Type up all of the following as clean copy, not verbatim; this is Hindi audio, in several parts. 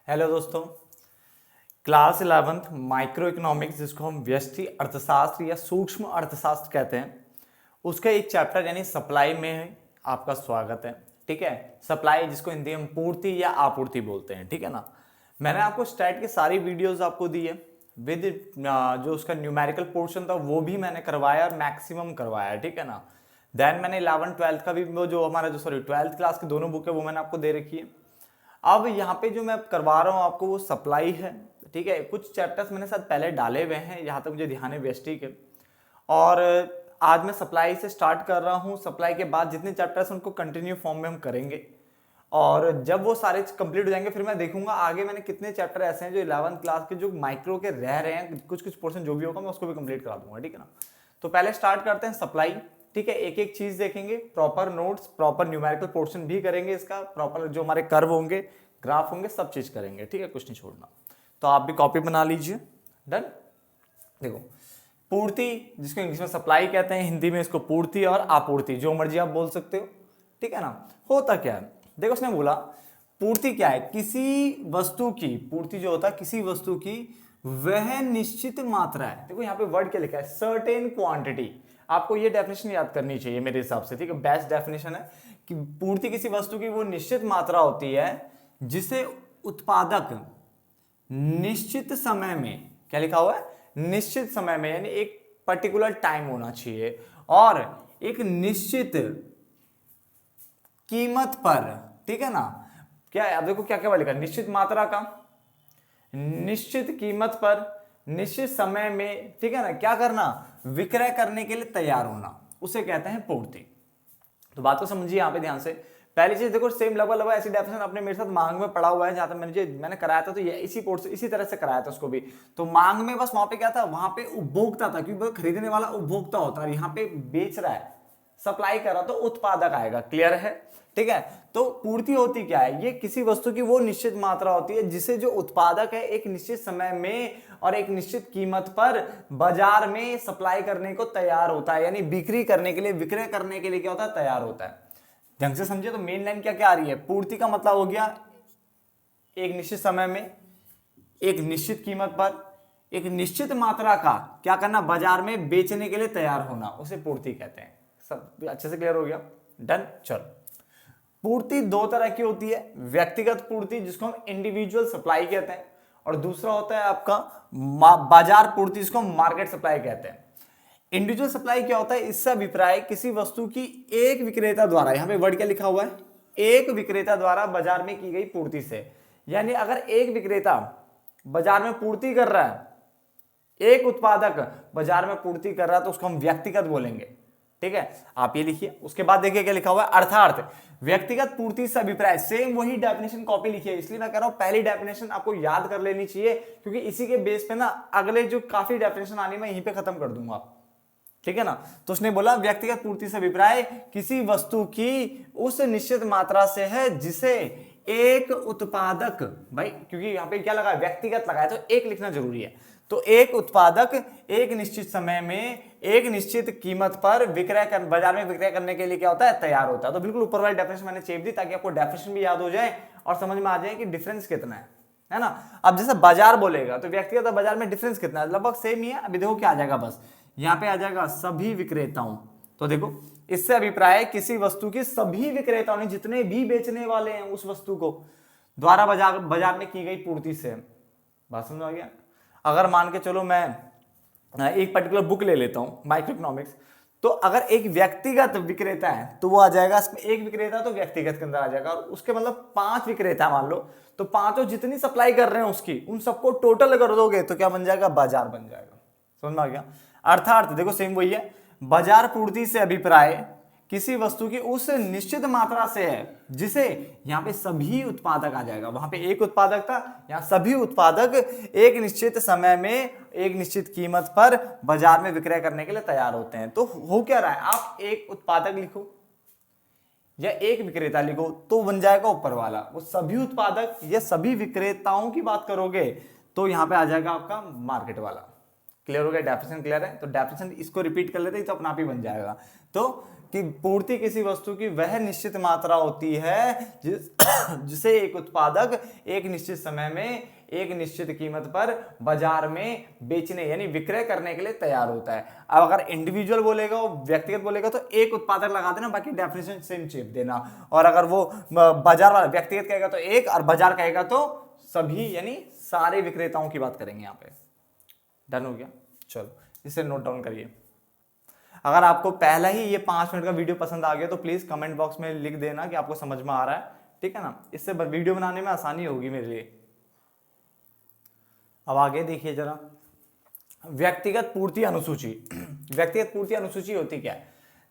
हेलो दोस्तों, क्लास 11th माइक्रो इकोनॉमिक्स जिसको हम व्यष्टि अर्थशास्त्र या सूक्ष्म अर्थशास्त्र कहते हैं, उसका एक चैप्टर यानी सप्लाई में आपका स्वागत है। ठीक है, सप्लाई जिसको हिंदी में पूर्ति या आपूर्ति बोलते हैं। ठीक है ना। मैंने आपको स्टैट की सारी वीडियोस आपको दी है विद जो उसका न्यूमेरिकल पोर्शन था वो भी मैंने करवाया और मैक्सिमम करवाया। ठीक है ना। देन मैंने 11th-12th का भी वो जो हमारा जो 12th क्लास की दोनों बुक है वो मैंने आपको दे रखी है। अब यहाँ पे जो मैं करवा रहा हूँ आपको वो सप्लाई है। ठीक है, कुछ चैप्टर्स मैंने साथ पहले डाले हुए हैं, यहाँ तक मुझे ध्यान है व्यष्टि के। और आज मैं सप्लाई से स्टार्ट कर रहा हूँ। सप्लाई के बाद जितने चैप्टर्स उनको कंटिन्यू फॉर्म में हम करेंगे और जब वो सारे कंप्लीट हो जाएंगे फिर मैं देखूंगा आगे मैंने कितने चैप्टर ऐसे हैं जो 11th क्लास के जो माइक्रो के रह रहे हैं, कुछ कुछ पोर्शन जो भी होगा मैं उसको भी कंप्लीट करा दूंगा। ठीक है ना। तो पहले स्टार्ट करते हैं सप्लाई। ठीक है, एक एक चीज देखेंगे, proper notes, proper numerical portion भी करेंगे, इसका प्रॉपर जो हमारे कर्व होंगे, ग्राफ होंगे, सब चीज करेंगे। ठीक है, कुछ नहीं छोड़ना। तो आप भी कॉपी बना लीजिए। डन। देखो, पूर्ति जिसको इंग्लिश में सप्लाई कहते हैं, हिंदी में इसको पूर्ति और आपूर्ति जो मर्जी आप बोल सकते हो। ठीक है ना। होता क्या है, देखो उसने बोला पूर्ति क्या है, किसी वस्तु की पूर्ति जो होता है किसी वस्तु की वह निश्चित मात्रा है। देखो यहाँ पे वर्ड क्या लिखा है, सर्टेन क्वांटिटी। आपको ये डेफिनेशन याद करनी चाहिए मेरे हिसाब से। ठीक है, बेस्ट डेफिनेशन है कि पूर्ति किसी वस्तु की वो निश्चित मात्रा होती है जिसे उत्पादक निश्चित समय में, क्या लिखा हुआ है, निश्चित समय में, यानी एक पर्टिकुलर टाइम होना चाहिए और एक निश्चित कीमत पर। ठीक है ना। क्या है, अब देखो क्या क्या लिखा, निश्चित मात्रा का, निश्चित कीमत पर, निश्चित समय में। ठीक है ना। क्या करना, विक्रय करने के लिए तैयार होना, उसे कहते हैं पूर्ति। तो बात को समझिए यहाँ पे ध्यान से। पहली चीज देखो, सेम लगभग ऐसी डेफिनेशन आपने मेरे साथ मांग में पढ़ा हुआ है, जहां तक मैंने कराया था, तो ये इसी कोर्स से इसी तरह से कराया था उसको भी। तो मांग में बस वहां पे क्या था, वहां पे उपभोक्ता था, क्योंकि खरीदने वाला उपभोक्ता होता है, यहाँ पे बेच रहा है, सप्लाई कर रहा, तो उत्पादक आएगा। क्लियर है। ठीक है। तो पूर्ति होती क्या है, ये किसी वस्तु की वो निश्चित मात्रा होती है जिसे जो उत्पादक है एक निश्चित समय में और एक निश्चित कीमत पर बाजार में सप्लाई करने को तैयार होता है, यानी बिक्री करने के लिए, विक्रय करने के लिए क्या होता है, तैयार होता है। ढंग से समझे तो मेन लाइन क्या क्या आ रही है, पूर्ति का मतलब हो गया एक निश्चित समय में, एक निश्चित कीमत पर, एक निश्चित मात्रा का क्या करना, बाजार में बेचने के लिए तैयार होना, उसे पूर्ति कहते हैं। सब अच्छे से क्लियर हो गया। डन। चलो, पूर्ति दो तरह की होती है, व्यक्तिगत पूर्ति जिसको हम इंडिविजुअल सप्लाई कहते हैं, और दूसरा होता है आपका बाजार पूर्ति जिसको हम मार्केट सप्लाई कहते हैं। इंडिविजुअल सप्लाई क्या होता है, इससे अभिप्राय किसी वस्तु की एक विक्रेता द्वारा, यहां पे वर्ड क्या लिखा हुआ है, एक विक्रेता द्वारा बाजार में की गई पूर्ति से। यानी अगर एक विक्रेता बाजार में पूर्ति कर रहा है, एक उत्पादक बाजार में पूर्ति कर रहा है, तो उसको हम व्यक्तिगत बोलेंगे। ठीक है, आप ये लिखिए। उसके बाद देखिए क्या लिखा हुआ है, अर्थात व्यक्तिगत पूर्ति से अभिप्राय, सेम वही डेफिनेशन कॉपी लिखी है, इसलिए मैं कह रहा हूं पहली डेफिनेशन आपको याद कर लेनी चाहिए, क्योंकि इसी के बेस पे ना अगले जो काफी डेफिनेशन आनी मैं यहीं पे खत्म कर दूंगा। ठीक है ना। तो उसने बोला व्यक्तिगत पूर्ति से अभिप्राय किसी वस्तु की उस निश्चित मात्रा से है जिसे एक उत्पादक, भाई क्योंकि यहां पे क्या लगा है, व्यक्तिगत लगाया, तो एक लिखना जरूरी है। तो एक उत्पादक एक निश्चित समय में एक निश्चित कीमत पर बाजार में विक्रय करने के लिए क्या होता है, तैयार होता है। तो बिल्कुल ऊपर वाली डेफिनेशन मैंने चेप दी ताकि आपको डेफिनेशन भी याद हो जाए और समझ में आ जाए कि डिफरेंस कितना है ना। अब जैसे बाजार बोलेगा तो व्यक्तिगत और बाजार में डिफरेंस कितना है, लगभग सेम ही है। अभी देखो क्या आ जाएगा, बस यहां पे आ जाएगा सभी विक्रेताओं। तो देखो इससे अभिप्राय किसी वस्तु के सभी विक्रेताओं ने, जितने भी बेचने वाले हैं उस वस्तु को, द्वारा बाजार में की गई पूर्ति से। बात समझ आ गया। अगर मान के चलो मैं एक पर्टिकुलर बुक ले लेता हूं माइक्रो इकोनॉमिक्स, तो अगर एक व्यक्तिगत विक्रेता है तो वो आ जाएगा, एक विक्रेता तो व्यक्तिगत के अंदर आ जाएगा, और उसके मतलब 5 विक्रेता मान लो, तो पांचों जितनी सप्लाई कर रहे हैं उसकी, उन सबको टोटल कर दोगे तो क्या बन जाएगा, बाजार बन जाएगा। समझ में आ गया। अर्थात देखो सेम वही है, बाजार पूर्ति से अभिप्राय किसी वस्तु की उस निश्चित मात्रा से है जिसे, यहां पे सभी उत्पादक आ जाएगा, वहां पे एक उत्पादक था, यहां सभी उत्पादक एक निश्चित समय में एक निश्चित कीमत पर बाजार में विक्रय करने के लिए तैयार होते हैं। तो हो क्या रहा है, आप एक उत्पादक लिखो या एक विक्रेता लिखो तो बन जाएगा ऊपर वाला, वो सभी उत्पादक या सभी विक्रेताओं की बात करोगे तो यहां पे आ जाएगा आपका मार्केट वाला। क्लियर हो गया, डेफिनेशन क्लियर है। तो डेफिनेशन इसको रिपीट कर लेते हैं तो अपना आप ही बन जाएगा। तो कि पूर्ति किसी वस्तु की वह निश्चित मात्रा होती है जिसे एक उत्पादक एक निश्चित समय में एक निश्चित कीमत पर बाजार में बेचने यानी विक्रय करने के लिए तैयार होता है। अब अगर इंडिविजुअल बोलेगा, व्यक्तिगत बोलेगा तो एक उत्पादक लगा देना, बाकी डेफिनेशन सेम चेप देना। और अगर वो बाजार वाला व्यक्तिगत कहेगा तो एक, और बाजार कहेगा तो सभी, यानी सारे विक्रेताओं की बात करेंगे यहाँ पे। डन हो गया? चलो इसे नोट डाउन करिए। अगर आपको पहला ही ये 5 मिनट का वीडियो पसंद आ गया तो प्लीज कमेंट बॉक्स में लिख देना कि आपको समझ में आ रहा है, ठीक है ना। इससे वीडियो बनाने में आसानी होगी मेरे लिए। अब आगे देखिए जरा, व्यक्तिगत पूर्ति अनुसूची। व्यक्तिगत पूर्ति अनुसूची होती क्या है?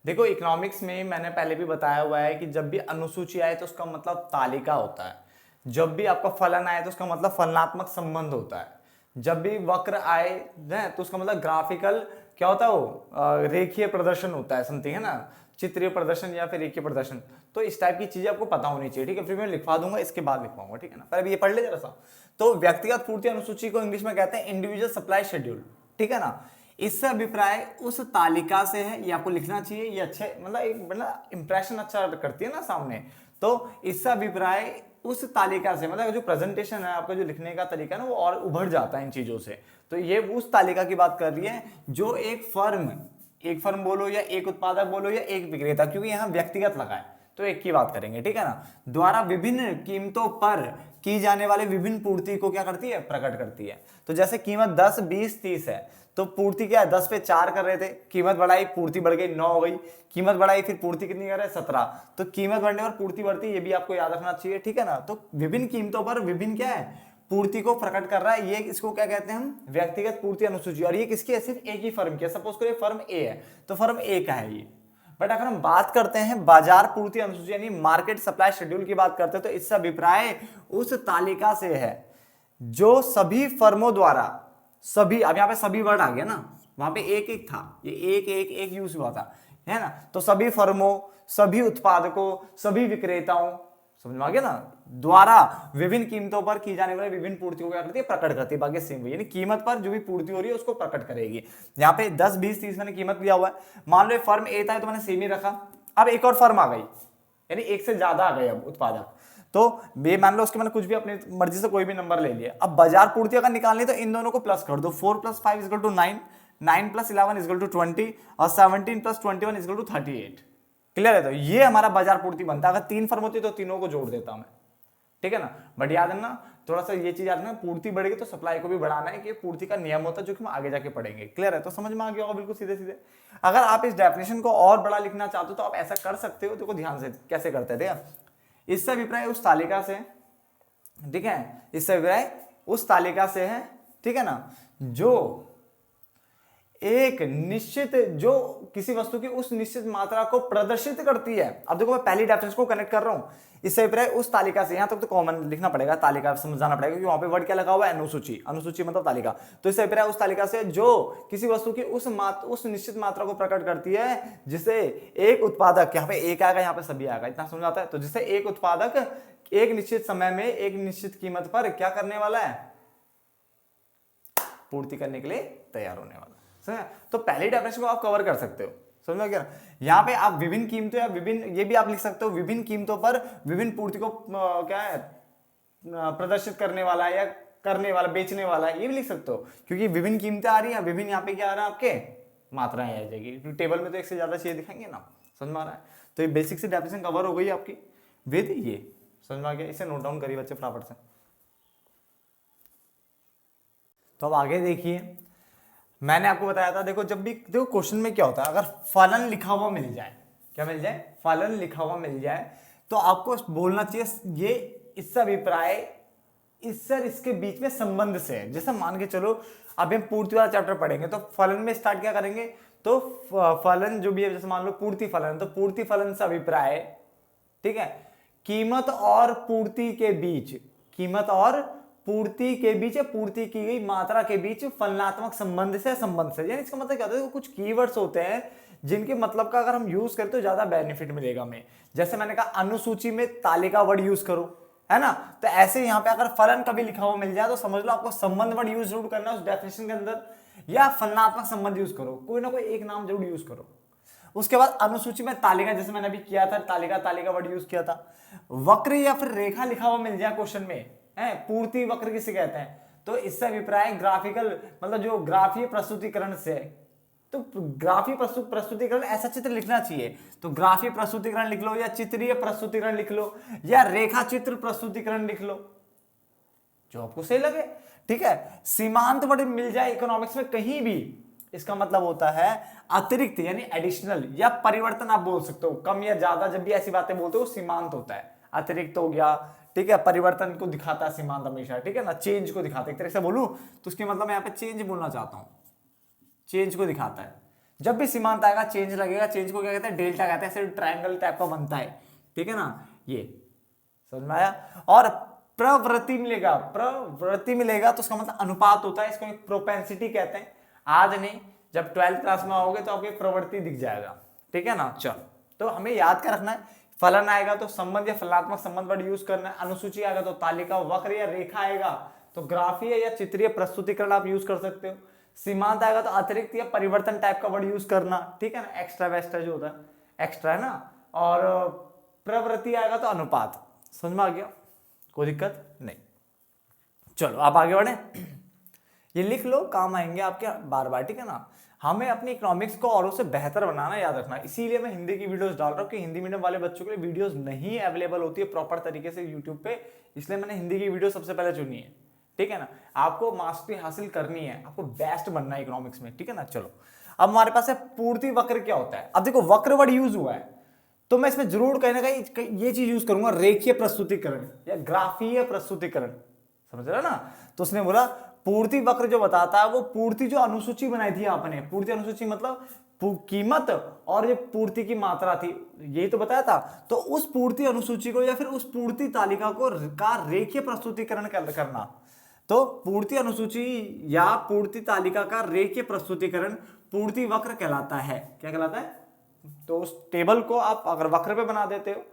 देखो इकोनॉमिक्स में मैंने पहले भी बताया हुआ है कि जब भी अनुसूची आए तो उसका मतलब तालिका होता है। जब भी आपका फलन आए तो उसका मतलब फलनात्मक संबंध होता है। जब भी वक्र आए तो उसका मतलब ग्राफिकल क्या होता है, वो रेखीय प्रदर्शन होता है, समथिंग है ना, चित्रीय प्रदर्शन या फिर रेखीय प्रदर्शन। तो इस टाइप की चीजें आपको पता होनी चाहिए, ठीक है। फिर मैं लिखवा दूंगा, इसके बाद लिखवाऊंगा, ठीक है ना। पहले ये पढ़ ले जरा सा। तो व्यक्तिगत पूर्ति अनुसूची को इंग्लिश में कहते हैं इंडिविजुअल सप्लाई शेड्यूल, ठीक है ना। इससे अभिप्राय उस तालिका से है, ये आपको लिखना चाहिए, ये अच्छे मतलब इंप्रेशन अच्छा करती है ना सामने। तो इससे अभिप्राय उस तालिका से, मतलब जो प्रेजेंटेशन है आपका, जो लिखने का तरीका है ना, वो और उभर जाता है इन चीजों से। तो ये उस तालिका की बात कर रही है जो एक फर्म बोलो या एक उत्पादक बोलो या एक विक्रेता, क्योंकि यहाँ व्यक्तिगत लगा है तो एक की बात करेंगे, ठीक है ना, द्वारा विभिन्न कीमतों पर की जाने वाले विभिन्न पूर्ति को क्या करती है, प्रकट करती है। तो जैसे कीमत 10, 20, 30 है, तो पूर्ति क्या है, 10 पे 4 कर रहे थे, कीमत बढ़ाई, पूर्ति बढ़ गई, 9 हो गई, कीमत बढ़ाई, फिर पूर्ति कितनी कर रहे हैं, 17। तो कीमत बढ़ने पर पूर्ति बढ़ती है, ये भी आपको याद रखना चाहिए, ठीक है ना। तो विभिन्न कीमतों पर विभिन्न क्या है, पूर्ति को प्रकट कर रहा है, ये इसको क्या कहते हैं हम, व्यक्तिगत पूर्ति अनुसूची। और ये किसकी है, सिर्फ एक ही फर्म की है। सपोज करिए फर्म ए है तो फर्म ए का है ये। बट अगर हम बात करते हैं बाजार पूर्ति अनुसूची यानी मार्केट सप्लाई शेड्यूल की बात करते हैं, तो इससे अभिप्राय उस तालिका से है जो सभी फर्मों द्वारा, सभी, अब यहाँ पे सभी वर्ड आ गया ना, वहां पे एक एक था, ये एक यूज हुआ था, है ना। तो सभी फर्मों, सभी उत्पादकों, सभी विक्रेताओं, समझ में आ गया ना, द्वारा विभिन्न कीमतों पर की जाने वाली विभिन्न पूर्तियों को क्या करती है, प्रकट करती है। बाकी सेम, यानी कीमत पर जो भी पूर्ति हो रही है उसको प्रकट करेगी। यहाँ पे 10, 20, 30 मैंने कीमत दिया हुआ है। मान लो फर्म ए था तो मैंने सेम ही रखा। अब एक और फर्म आ गई, यानी एक से ज्यादा आ गए अब उत्पादक, तो बे मान लो उसके मैंने कुछ भी अपनी मर्जी से कोई भी नंबर ले लिया। अब बाजार पूर्ति अगर निकालनी तो इन दोनों को प्लस कर दो, 4 + 5 = 9, 9 + 11 = 20 और 17 + 21 = 38। क्लियर है? तो ये हमारा बाजार पूर्ति बनता है। अगर 3 फर्म होती तो तीनों को जोड़ देता मैं, ठीक है ना। बट याद है ना, थोड़ा सा ये चीज याद है ना, पूर्ति बढ़ेगी तो सप्लाई को भी बढ़ाना है, कि पूर्ति का नियम होता है जो कि हम आगे जाके पढ़ेंगे। क्लियर है? तो समझ में आ गया होगा बिल्कुल सीधे सीधे। अगर आप इस डेफिनेशन को और बड़ा लिखना चाहते हो तो आप ऐसा कर सकते हो। देखो ध्यान से कैसे करते थे, इससे अभिप्राय उस तालिका से, ठीक है, इससे अभिप्राय उस तालिका से है, ठीक है ना, जो एक निश्चित, जो किसी वस्तु की उस निश्चित मात्रा को प्रदर्शित करती है। अब देखो मैं पहली डेफिनेशन को कनेक्ट कर रहा हूं, इससे अभिप्राय उस तालिका से, यहां तक तो कॉमन लिखना पड़ेगा, तालिका समझाना पड़ेगा क्योंकि वहां पे वर्ड क्या लगा हुआ है, अनुसूची। अनुसूची मतलब तालिका। तो इससे अभिप्राय उस तालिका से जो किसी वस्तु की उस निश्चित मात्रा को प्रकट करती है जिसे एक उत्पादक, यहाँ पे एक आएगा, यहाँ पे सभी आएगा, इतना समझ आता है। तो जिसे एक उत्पादक एक निश्चित समय में एक निश्चित कीमत पर क्या करने वाला है, पूर्ति करने के लिए तैयार होने वाला। तो पहली डेफिनेशन को आप कवर कर सकते हो, समझ में क्या। यहाँ पे आप विभिन्न कीमतों या विभिन्न, ये भी आप लिख सकते हो, विभिन्न कीमतों पर विभिन्न पूर्ति को क्या है, प्रदर्शित करने वाला है या करने वाला, बेचने वाला है, ये भी लिख सकते हो। क्योंकि विभिन्न कीमतें आ रही है, विभिन्न यहाँ पे क्या आ रहा है, आपके मात्राएं आ जाएगी। टेबल में तो एक से ज्यादा चीजें दिखाएंगे ना, समझ में आ रहा है। तो ये बेसिक से डेफिनेशन कवर हो गई आपकी विद ये, समझ में आ गया। इसे नोट डाउन करिए बच्चे फटाफट से। तो अब आगे देखिए, मैंने आपको बताया था, देखो जब भी, देखो क्वेश्चन में क्या होता है, अगर फलन लिखा हुआ मिल जाए, क्या मिल जाए, फलन लिखा हुआ मिल जाए, तो आपको बोलना चाहिए ये इससे अभिप्राय इससे इसके बीच में संबंध से है। जैसे मान के चलो अभी हम पूर्ति वाला चैप्टर पढ़ेंगे तो फलन में स्टार्ट क्या करेंगे, तो फलन जो भी है, जैसे मान लो पूर्ति फलन, तो पूर्ति फलन से अभिप्राय, ठीक है, कीमत और पूर्ति के बीच, कीमत और पूर्ति के बीच या पूर्ति की गई मात्रा के बीच फलनात्मक संबंध से, यानी इसका मतलब क्या होता है, कुछ कीवर्ड्स होते हैं जिनके मतलब का अगर हम यूज करें तो ज्यादा बेनिफिट मिलेगा हमें। जैसे मैंने कहा अनुसूची में तालिका वर्ड यूज करो, है ना। तो ऐसे यहाँ पे अगर फलन कभी लिखा हुआ मिल जाए तो समझ लो आपको संबंध वर्ड यूज जरूर करना है उस डेफिनेशन के अंदर, या फलनात्मक संबंध यूज करो, कोई ना कोई एक नाम जरूर यूज करो। उसके बाद अनुसूची में तालिका, जैसे मैंने अभी किया था, तालिका वर्ड यूज किया था। वक्र या फिर रेखा लिखा हुआ मिल जाए क्वेश्चन में, है पूर्ति वक्र किसे कहते हैं, तो इससे अभिप्राय ग्राफिकल मतलब जो ग्राफीय प्रस्तुतिकरण से, तो ग्राफीय प्रस्तुतिकरण ऐसा चित्र लिखना चाहिए, तो ग्राफीय प्रस्तुतिकरण लिख लो, या चित्रीय प्रस्तुतिकरण लिख लो, या रेखा चित्र प्रस्तुतिकरण लिख लो, जो आपको सही लगे। ठीक है, सीमांत वर्ड मिल जाए इकोनॉमिक्स में कहीं भी, इसका मतलब होता है अतिरिक्त यानी एडिशनल, या परिवर्तन आप बोल सकते हो, कम या ज्यादा, जब भी ऐसी बातें बोलते हो सीमांत होता है, अतिरिक्त हो गया। ठीक है, परिवर्तन को दिखाता है सीमांत हमेशा, ठीक है ना, चेंज को दिखाता है, एक तरह से बोलूं तो उसके मतलब मैं यहाँ पे चेंज बोलना चाहता हूं, चेंज को दिखाता है। जब भी सीमांत आएगा चेंज लगेगा, चेंज को क्या कहते हैं, डेल्टा कहते हैं, ऐसे ट्रायंगल टाइप का बनता है, ठीक है ना, ये समझ में आया। और प्रवृत्ति मिलेगा तो उसका मतलब अनुपात होता है, इसको एक प्रोपेंसिटी कहते हैं। आज नहीं, जब 12th क्लास में आओगे तो आपको एक प्रवृत्ति दिख जाएगा, ठीक है ना। चल, तो हमें याद कर रखना है, फलन आएगा तो संबंध या फलनात्मक संबंध वर्ड यूज करना है, अनुसूची आएगा तो तालिका, वक्र या रेखा आएगा तो ग्राफीय या चित्रीय प्रस्तुतिकरण आप यूज कर सकते हो, सीमांत आएगा तो अतिरिक्त या परिवर्तन टाइप का वर्ड यूज करना, ठीक है ना, एक्स्ट्रा वेस्ट्रा जो होता है एक्स्ट्रा है ना, और प्रवृत्ति आएगा तो अनुपात। समझ में आ गया, कोई दिक्कत नहीं। चलो आप आगे बढ़े, ये लिख लो, काम आएंगे आपके बार बार, ठीक है ना। हमें अपनी इकोनॉमिक्स को औरों से बेहतर बनाना, याद रखना, इसीलिए मैं हिंदी की वीडियोस डाल रहा हूँ कि हिंदी मीडियम वाले बच्चों के लिए वीडियोस नहीं अवेलेबल होती है प्रॉपर तरीके से यूट्यूब पे, इसलिए मैंने हिंदी की वीडियो सबसे पहले चुनी है, ठीक है ना। आपको मास्टरी हासिल करनी है, आपको बेस्ट बनना है इकोनॉमिक्स में, ठीक है ना। चलो, अब हमारे पास है पूर्ति वक्र क्या होता है। अब देखो वक्र वर्ड यूज हुआ है तो मैं इसमें जरूर कहीं ना कहीं ये चीज यूज करूंगा, रेखीय प्रस्तुतिकरण या ग्राफीय प्रस्तुतिकरण, समझ रहे हो ना। तो उसने बोला पूर्ति वक्र जो बताता है वो पूर्ति जो अनुसूची बनाई थी आपने, पूर्ति अनुसूची मतलब कीमत और जो पूर्ति की मात्रा थी, यही तो बताया था। तो उस पूर्ति अनुसूची को या फिर उस पूर्ति तालिका को का रेखीय प्रस्तुतिकरण करना, तो पूर्ति अनुसूची या पूर्ति तालिका का रेखीय प्रस्तुतिकरण पूर्ति वक्र कहलाता है। क्या कहलाता है, तो उस टेबल को आप अगर वक्र पे बना देते हो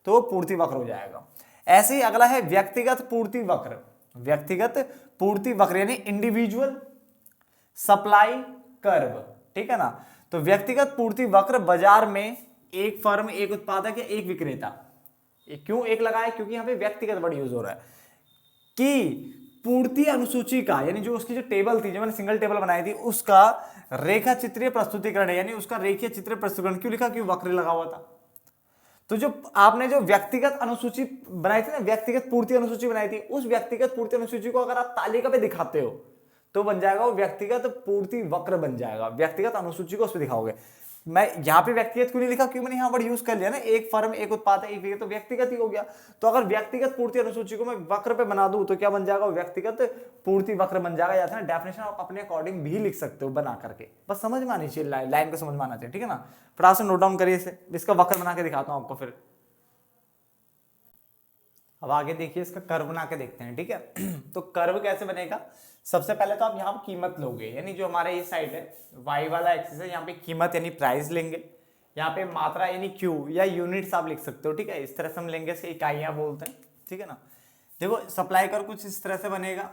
तो पूर्ति वक्र हो जाएगा। ऐसे ही अगला है व्यक्तिगत पूर्ति वक्र, व्यक्तिगत पूर्ति वक्र यानी इंडिविजुअल सप्लाई कर्व, ठीक है ना। तो व्यक्तिगत पूर्ति वक्र बाजार में एक फर्म, एक उत्पादक या एक विक्रेता, क्यों एक लगाया, क्योंकि यहां पे व्यक्तिगत वर्ड यूज हो रहा है, कि पूर्ति अनुसूची का यानी जो उसकी जो टेबल थी, जो मैंने सिंगल टेबल बनाई थी, उसका रेखा चित्रीय प्रस्तुतिकरण है, यानी उसका रेखीय चित्रीय प्रस्तुतिकरण क्यों लिखा, क्यों वक्र लगा हुआ था। तो जो आपने जो व्यक्तिगत अनुसूची बनाई थी ना, व्यक्तिगत पूर्ति अनुसूची बनाई थी, उस व्यक्तिगत पूर्ति अनुसूची को अगर आप तालिका पे दिखाते हो तो बन जाएगा वो व्यक्तिगत पूर्ति वक्र बन जाएगा, व्यक्तिगत अनुसूची को उस पर दिखाओगे। मैं यहाँ पे व्यक्तिगत क्यों नहीं लिखा, क्यों मैंने यहाँ वर्ड यूज कर लिया ना, एक फर्म एक उत्पाद एक विक्रेता, तो व्यक्तिगत ही हो गया। तो अगर व्यक्तिगत पूर्ति अनुसूची को मैं वक्र पे बना दूं तो क्या बन जाएगा, व्यक्तिगत पूर्ति वक्र बन जाएगा। या फिर डेफिनेशन आप अपने अकॉर्डिंग भी लिख सकते हो बना करके, बस समझ में आनी चाहिए, लाइन को समझ में आना चाहिए, ठीक है ना। फटाफट से नोट डाउन करिए इसे, इसका वक्र बना के दिखाता हूं आपको। फिर अब आगे देखिए, इसका कर्व बना के देखते हैं, ठीक है। तो कर्व कैसे बनेगा, सबसे पहले तो आप यहाँ पे कीमत लोगे, यानी जो हमारा ये साइड है y वाला एक्सिस है, यहाँ पे कीमत यानी प्राइस लेंगे, यहाँ पे मात्रा यानी Q या यूनिट्स आप लिख सकते हो, ठीक है। इस तरह से हम लेंगे, इसके इकाइयां बोलते हैं, ठीक है ना। देखो सप्लाई कर कुछ इस तरह से बनेगा,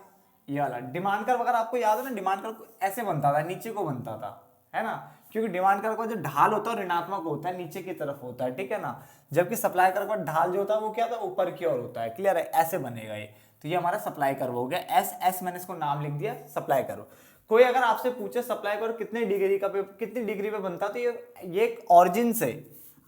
ये वाला डिमांड कर वगैरह आपको याद है ना, डिमांड कर ऐसे बनता था, नीचे को बनता था, है ना, क्योंकि डिमांड कर का जो ढाल होता है ऋणात्मक होता है, नीचे की तरफ होता है, ठीक है ना। जबकि सप्लाई कर का ढाल जो होता है वो क्या था, ऊपर की ओर होता है, क्लियर है, ऐसे बनेगा ये। तो ये हमारा सप्लाई कर्व हो गया, एस मैंने इसको नाम लिख दिया सप्लाई कर्व। कोई अगर आपसे पूछे सप्लाई कर्व कितने डिग्री का कितनी डिग्री पे बनता है, तो ये एक ऑरिजिन से,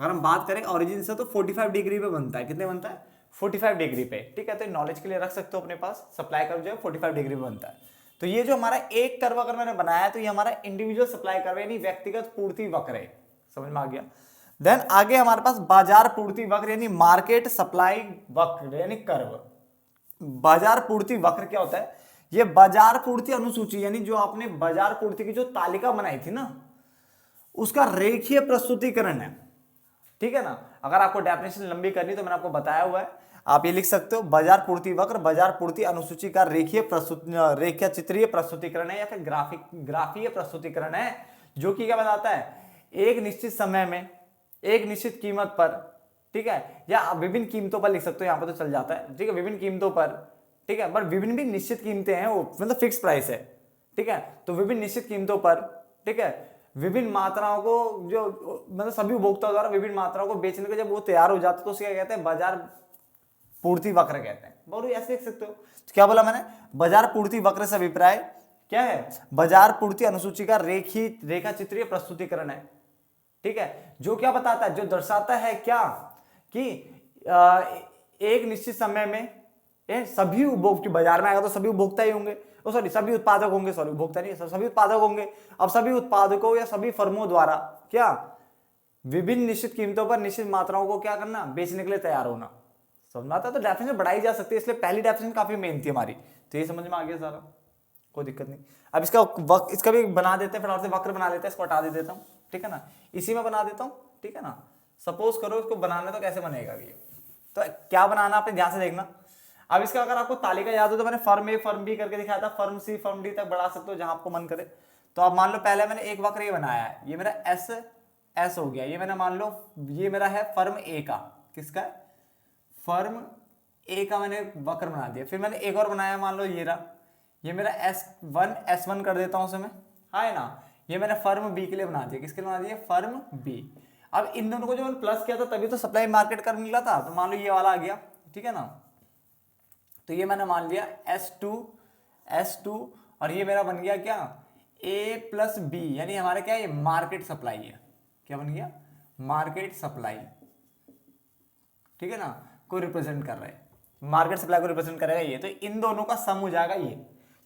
अगर हम बात करें ऑरिजिन से, तो 45 डिग्री पे बनता है। कितने बनता है, 45 डिग्री पे, ठीक है। तो नॉलेज के लिए रख सकते हो अपने पास, सप्लाई कर्व जो है 45 डिग्री पे बनता है। तो ये जो हमारा एक कर्व अगर मैंने बनाया तो ये हमारा इंडिविजुअल सप्लाई कर्व यानी व्यक्तिगत पूर्ति वक्र है, समझ में आ गया। देन आगे हमारे पास बाजार पूर्ति वक्र यानी मार्केट सप्लाई वक्र यानी कर्व। बाजार पूर्ति वक्र क्या होता है, ये बाजार पूर्ति अनुसूची यानी जो आपने बाजार पूर्ति की जो तालिका बनाई थी ना, उसका रेखीय प्रस्तुतिकरण है, ठीक है ना। अगर आपको डेफिनेशन लंबी करनी तो मैंने आपको बताया हुआ है, आप ये लिख सकते हो, बाजार पूर्ति वक्र बाजार पूर्ति अनुसूची का रेखीय चित्रीय प्रस्तुतिकरण है या फिर ग्राफीय प्रस्तुतिकरण है, जो कि क्या बताता है, एक निश्चित समय में एक निश्चित कीमत पर, ठीक है, या विभिन्न कीमतों पर लिख सकते हो, यहां पर तो चल जाता है, ठीक है, विभिन्न कीमतों पर, ठीक है, पर विभिन्न भी निश्चित कीमतें हैं, वो मतलब फिक्स प्राइस है, ठीक है। तो विभिन्न निश्चित कीमतों पर, ठीक है, विभिन्न मात्राओं को जो मतलब सभी उपभोक्ताओं द्वारा विभिन्न मात्राओं को बेचने के जब वो तैयार हो जाते तो उसे क्या कहते हैं, बाजार पूर्ति वक्र कहते हैं। बोलो ऐसे देख सकते हो, तो क्या बोला मैंने, बाजार पूर्ति वक्र से अभिप्राय क्या है, बाजार पूर्ति अनुसूची का रेखा चित्रीय प्रस्तुतिकरण है। ठीक है, जो क्या बताता है, जो दर्शाता है क्या कि एक निश्चित समय में सभी उपभोक्ता बाजार में आएगा तो सभी उपभोक्ता ही होंगे, सॉरी सभी उत्पादक होंगे, सॉरी उपभोक्ता नहीं, सभी उत्पादक होंगे। अब सभी उत्पादकों या सभी फर्मों द्वारा क्या विभिन्न निश्चित कीमतों पर निश्चित मात्राओं को क्या करना, बेचने के लिए तैयार होना। समझना था, तो डेफिनेशन बढ़ाई जा सकती है, इसलिए पहली डेफिनेशन काफी मेन थी हमारी, तो ये समझ में आ गया सारा, कोई दिक्कत नहीं। अब इसका भी बना देते हैं, फटाफट से वक्र बना लेते हैं, इसको हटा दे देता हूँ, ठीक है ना, इसी में बना देता हूँ, ठीक है ना। सपोज करो इसको बनाना तो कैसे बनेगा ये, तो क्या बनाना आपने ध्यान से देखना। अब इसका अगर आपको तालिका याद हो तो मैंने फर्म ए फर्म बी करके दिखाया था, फर्म सी फर्म डी तक बढ़ा सकते हो जहां आपको मन करे। तो आप मान लो पहले मैंने एक वक्र ये बनाया है, ये मेरा एस हो गया, ये मैंने मान लो ये मेरा है फर्म ए का, किसका है, फर्म ए का मैंने वक्र बना दिया। फिर मैंने एक और बनाया, मान लो ये रहा, ये मेरा S1 कर देता हूं उसे मैं, है ना। ये मैंने फर्म बी के लिए बना दिया, किसके लिए बना दिया, फर्म बी। अब इन दोनों को जो मैंने प्लस किया था तभी तो सप्लाई मार्केट कर मिला था, तो मान लो ये वाला आ गया, ठीक है ना। तो ये मैंने मान लिया S2 और ये मेरा बन गया क्या, A प्लस बी, यानी हमारा क्या है, मार्केट सप्लाई है, क्या बन गया, मार्केट सप्लाई, ठीक है ना, को रिप्रेजेंट कर रहा है, मार्केट सप्लाई को रिप्रेजेंट करेगा ये। तो इन दोनों का सम हो जाएगा ये,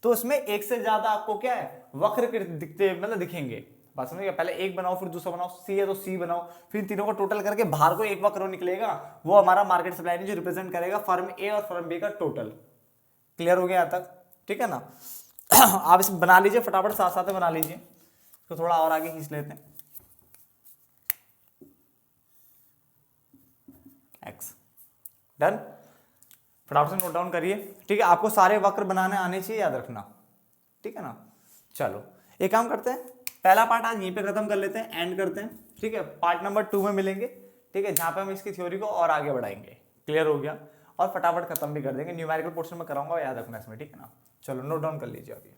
तो उसमें एक से ज्यादा आपको क्या है, वक्र दिखते मतलब दिखेंगे। बात समझ गया, पहले एक बनाओ फिर दूसरा बनाओ, सी है तो सी बनाओ, फिर तीनों को टोटल करके बाहर को एक वक्र निकलेगा, वो हमारा मार्केट सप्लाई जो रिप्रेजेंट करेगा फर्म ए और फर्म बी का टोटल। क्लियर हो गया यहाँ तक, ठीक है ना। आप इसे बना लीजिए फटाफट, साथ साथ में बना लीजिए, तो थोड़ा और आगे खींच लेते हैं। एक्स डन, फटाफट से नोट डाउन करिए, ठीक है। आपको सारे वक्र बनाने आने चाहिए, याद रखना, ठीक है ना। चलो एक काम करते हैं, पहला पार्ट आज यहीं पे खत्म कर लेते हैं, एंड करते हैं, ठीक है। पार्ट नंबर 2 में मिलेंगे, ठीक है, जहां पे हम इसकी थ्योरी को और आगे बढ़ाएंगे। क्लियर हो गया, और फटाफट खत्म भी कर देंगे, न्यूमेरिकल पोर्शन में कराऊंगा, याद रखना इसमें, ठीक है ना। चलो नोट डाउन कर लीजिए अभी।